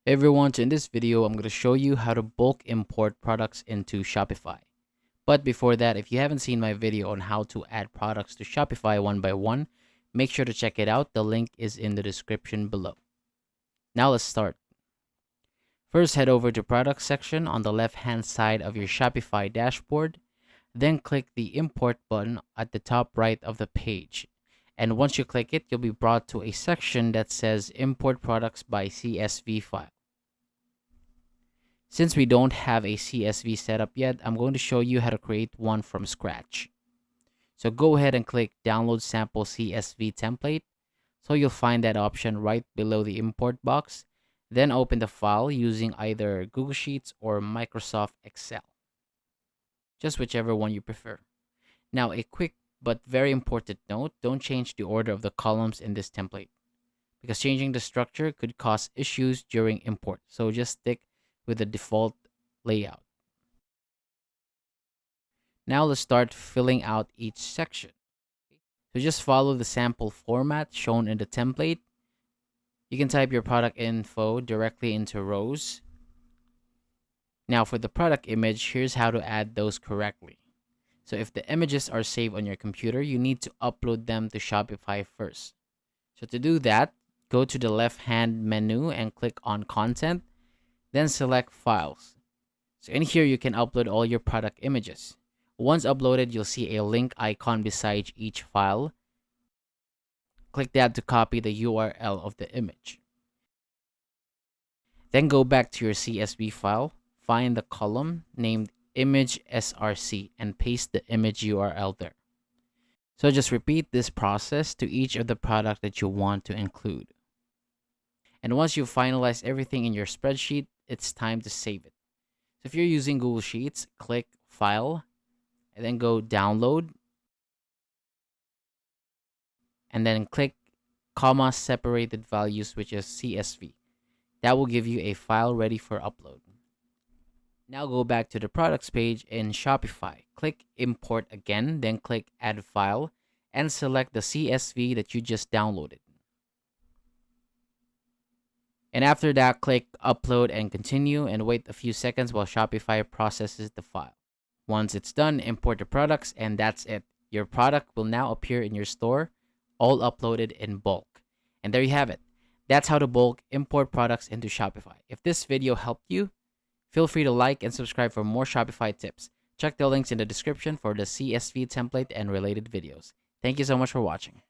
Hey everyone, so in this video, I'm going to show you how to bulk import products into Shopify. But before that, if you haven't seen my video on how to add products to Shopify one by one, make sure to check it out. The link is in the description below. Now let's start. First, head over to Products section on the left-hand side of your Shopify dashboard. Then click the Import button at the top right of the page. And once you click it, you'll be brought to a section that says Import Products by CSV File. Since we don't have a CSV setup yet, I'm going to show you how to create one from scratch. So go ahead and click Download Sample CSV Template. So you'll find that option right below the import box. Then open the file using either Google Sheets or Microsoft Excel. Just whichever one you prefer. Now, a quick but very important note, don't change the order of the columns in this template, because changing the structure could cause issues during import. So just stick with the default layout. Now let's start filling out each section. So just follow the sample format shown in the template. You can type your product info directly into rows. Now for the product image, here's how to add those correctly. So if the images are saved on your computer, you need to upload them to Shopify first. So to do that, go to the left-hand menu and click on Content. Then select Files. So in here, you can upload all your product images. Once uploaded, you'll see a link icon beside each file. Click that to copy the URL of the image. Then go back to your CSV file, find the column named Image SRC, and paste the image URL there. So just repeat this process to each of the product that you want to include. And once you've finalized everything in your spreadsheet, it's time to save it. So if you're using Google Sheets, click File, and then go Download, and then click comma separated values, which is CSV. That will give you a file ready for upload. Now go back to the products page in Shopify. Click Import again, then click Add File, and select the CSV that you just downloaded. And after that, click Upload and Continue, and wait a few seconds while Shopify processes the file. Once it's done, import the products, and that's it. Your product will now appear in your store, all uploaded in bulk. And there you have it. That's how to bulk import products into Shopify. If this video helped you, feel free to like and subscribe for more Shopify tips. Check the links in the description for the CSV template and related videos. Thank you so much for watching.